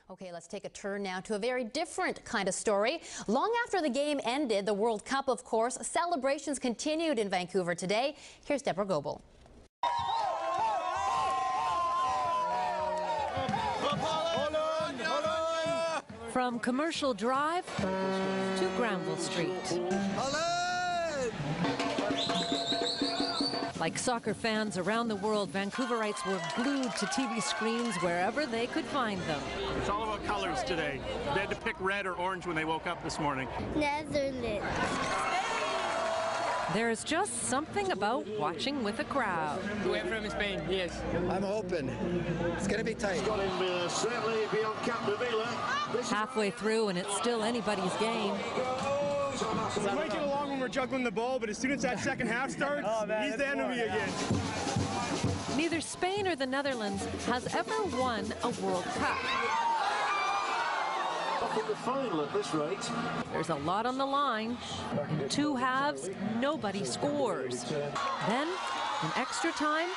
Okay, let's take a turn now to a very different kind of story. Long after the game ended, the World Cup, of course, celebrations continued in Vancouver today. Here's Deborah Goebel. From Commercial Drive to Granville Street. Like soccer fans around the world, Vancouverites were glued to TV screens wherever they could find them. It's all about colors today. They had to pick red or orange when they woke up this morning. Netherlands. There's just something about watching with a crowd. We're from Spain, yes. I'm hoping. It's going to be tight. Halfway through and it's still anybody's game. We might get along when we're juggling the ball, but as soon as that second half starts, he's the enemy again. Neither Spain or the Netherlands has ever won a World Cup. In the final at this rate. There's a lot on the line. In two halves, nobody scores. Then, in extra time,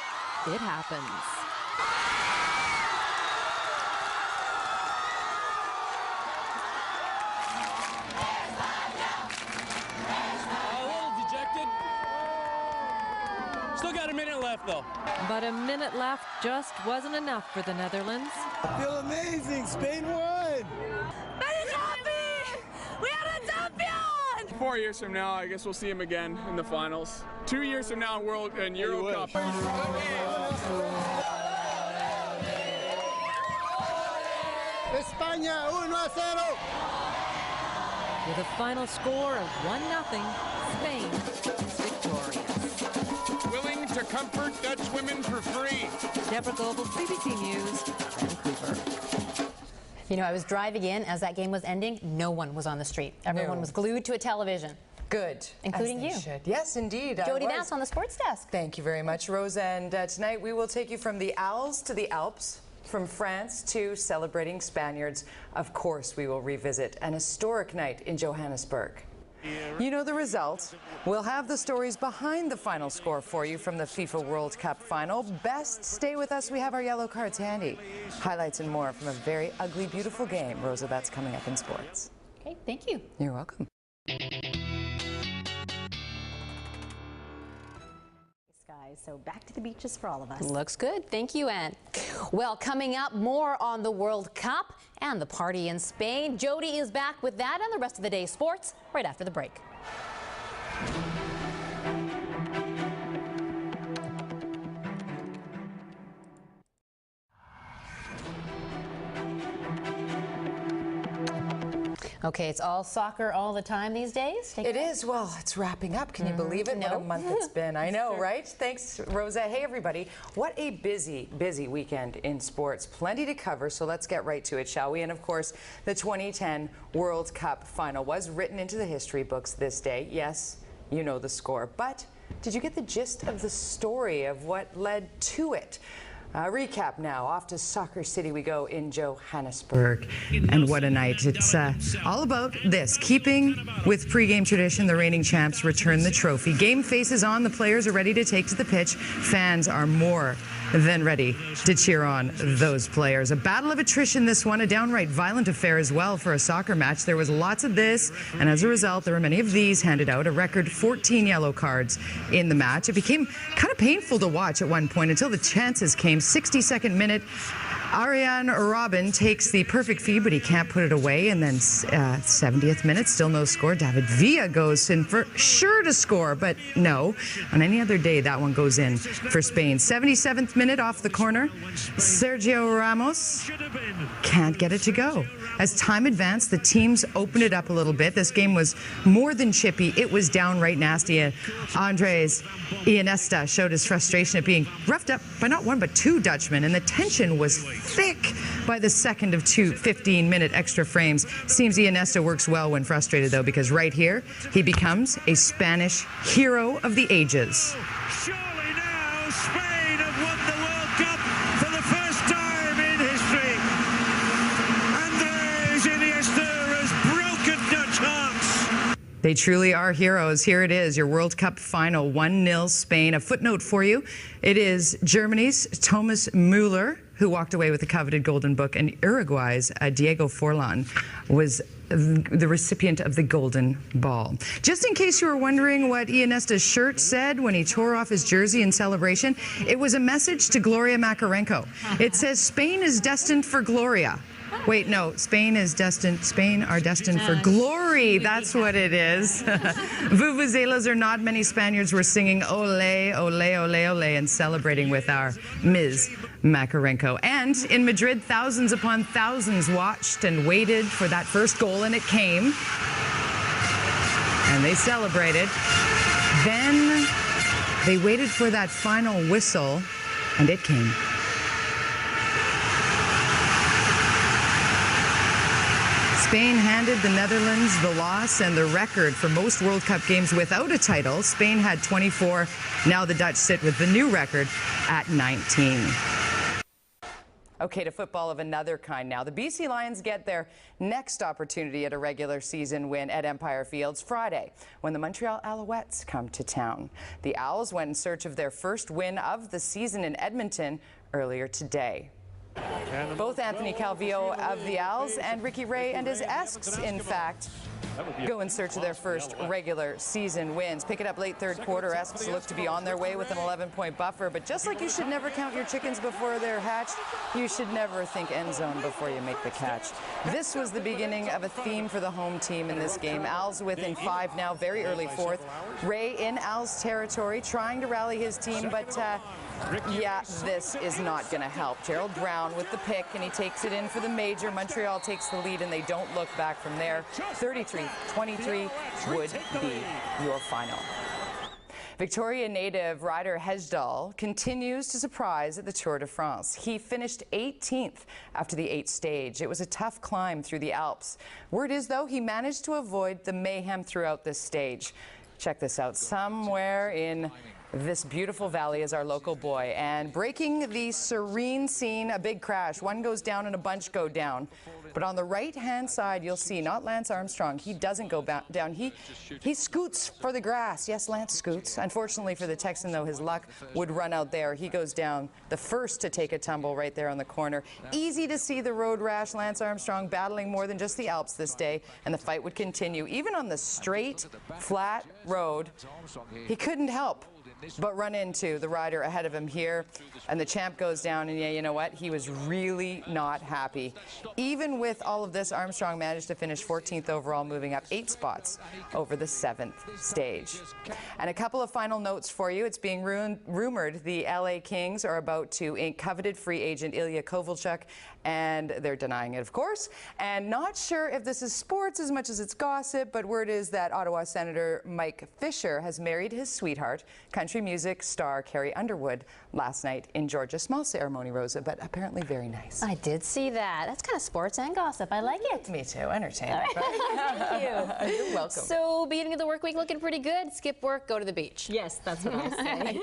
it happens. Still got a minute left, though. But a minute left just wasn't enough for the Netherlands. I feel amazing. Spain won. Very happy! We are a champion! 4 years from now, I guess we'll see him again in the finals. 2 years from now, World and Euro Cup. España 1-0. With a final score of 1-0, Spain is victorious. Willing to comfort Dutch women for free. Deborah Goebel, CBC News, Vancouver. You know, I was driving in as that game was ending. No one was on the street. Everyone was glued to a television. Good. Including you. Should. Yes, indeed. Jody on the sports desk. Thank you very much, Rosa. And tonight we will take you from the Owls to the Alps, from France to celebrating Spaniards. Of course, we will revisit an historic night in Johannesburg. You know the result. We'll have the stories behind the final score for you from the FIFA World Cup final. Best stay with us. We have our yellow cards handy. Highlights and more from a very ugly, beautiful game. Rosa, that's coming up in sports. Okay, thank you. You're welcome. So back to the beaches for all of us. Looks good. Thank you, Ann. Well, coming up, more on the World Cup and the party in Spain. Jody is back with that and the rest of the day's sports right after the break. Okay, it's all soccer all the time these days? It is. Well, it's wrapping up. Can you believe it? What a month it's been. I know, right? Thanks, Rosa. Hey, everybody. What a busy, busy weekend in sports. Plenty to cover, so let's get right to it, shall we? And, of course, the 2010 World Cup final was written into the history books this day. Yes, you know the score. But did you get the gist of the story of what led to it? Recap now. Off to Soccer City we go in Johannesburg. And what a night. It's all about this. Keeping with pregame tradition, the reigning champs return the trophy. Game faces on. The players are ready to take to the pitch. Fans are more than ready to cheer on those players. A battle of attrition, this one. A downright violent affair as well for a soccer match. There was lots of this, and as a result, there were many of these handed out. A record 14 yellow cards in the match. It became kind of painful to watch at one point until the chances came. 62nd minute, Arjen Robben takes the perfect feed, but he can't put it away. And then 70th minute, still no score. David Villa goes in for sure to score, but no. On any other day, that one goes in for Spain. 77th minute off the corner. Sergio Ramos can't get it to go. As time advanced, the teams opened it up a little bit. This game was more than chippy. It was downright nasty. Andres Iniesta showed his frustration at being roughed up by not one but two Dutchmen, and the tension was thick by the second of two 15-minute extra frames. Seems Iniesta works well when frustrated, though, because right here, he becomes a Spanish hero of the ages. Surely now Spain have won the World Cup for the first time in history. Andres Iniesta has broken Dutch hearts. They truly are heroes. Here it is, your World Cup final, 1-0 Spain. A footnote for you, it is Germany's Thomas Müller who walked away with the coveted Golden Book, and Uruguay's Diego Forlan was the recipient of the Golden Ball. Just in case you were wondering what Ioanesta's shirt said when he tore off his jersey in celebration, it was a message to Gloria Makarenko. It says, "Spain is destined for Gloria." Wait, no, Spain are destined for glory. That's what it is. Vuvuzelas or not, many Spaniards were singing ole, ole, ole, ole, and celebrating with our Ms. Makarenko. And in Madrid, thousands upon thousands watched and waited for that first goal, and it came. And they celebrated. Then they waited for that final whistle, and it came. Spain handed the Netherlands the loss and the record for most World Cup games without a title. Spain had 24. Now the Dutch sit with the new record at 19. Okay, to football of another kind now. The BC Lions get their next opportunity at a regular season win at Empire Fields Friday when the Montreal Alouettes come to town. The Owls went in search of their first win of the season in Edmonton earlier today. Both Anthony Calvillo of the Owls and Ricky Ray and his Esks, in fact, go in search of their first regular season wins. Pick it up late third quarter. Esks look to be on their way with an 11-point buffer. But just like you should never count your chickens before they're hatched, you should never think end zone before you make the catch. This was the beginning of a theme for the home team in this game. Owls within 5 now, very early fourth. Ray in Owls territory, trying to rally his team, but yeah, this is not going to help. Gerald Brown with the pick, and he takes it in for the major. Montreal takes the lead, and they don't look back from there. 33-23 would be your final. Victoria native Ryder Hejdahl continues to surprise at the Tour de France. He finished 18th after the 8th stage. It was a tough climb through the Alps. Word is, though, he managed to avoid the mayhem throughout this stage. Check this out. Somewhere in this beautiful valley is our local boy, and breaking the serene scene, a big crash. One goes down and a bunch go down. But on the right-hand side, you'll see not Lance Armstrong. He doesn't go down. He scoots for the grass. Yes, Lance scoots. Unfortunately for the Texan, though, his luck would run out there. He goes down, the first to take a tumble right there on the corner. Easy to see the road rash. Lance Armstrong battling more than just the Alps this day, and the fight would continue. Even on the straight, flat road, he couldn't help but run into the rider ahead of him here, and the champ goes down, and yeah, you know what? He was really not happy. Even with all of this, Armstrong managed to finish 14th overall, moving up 8 spots over the 7th stage. And a couple of final notes for you. It's being rumored the LA Kings are about to ink coveted free agent Ilya Kovalchuk, and they're denying it, of course. And not sure if this is sports as much as it's gossip, but word is that Ottawa Senator Mike Fisher has married his sweetheart, country music star Carrie Underwood, last night in Georgia. Small ceremony, Rosa, but apparently very nice. I did see that. That's kind of sports and gossip. I like it. Me too. Entertaining. Thank you. You're welcome. So, beginning of the work week looking pretty good. Skip work, go to the beach. Yes, that's what I'll say.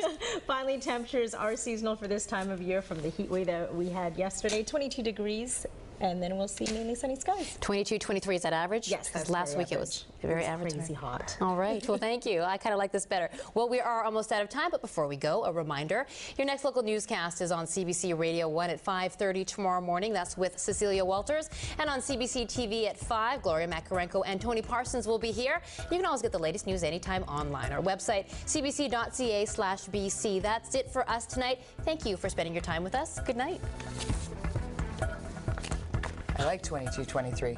Finally, temperatures are seasonal for this time of year from the heat wave that we had yesterday. 22 degrees. And then we'll see mainly sunny skies. 22, 23, is that average? Yes, that's last week it was very average. Crazy hot. All right, well, thank you. I kind of like this better. Well, we are almost out of time, but before we go, a reminder. Your next local newscast is on CBC Radio 1 at 5:30 tomorrow morning. That's with Cecilia Walters. And on CBC TV at 5, Gloria Makarenko and Tony Parsons will be here. You can always get the latest news anytime online. Our website, cbc.ca/BC. That's it for us tonight. Thank you for spending your time with us. Good night. I like 22-23.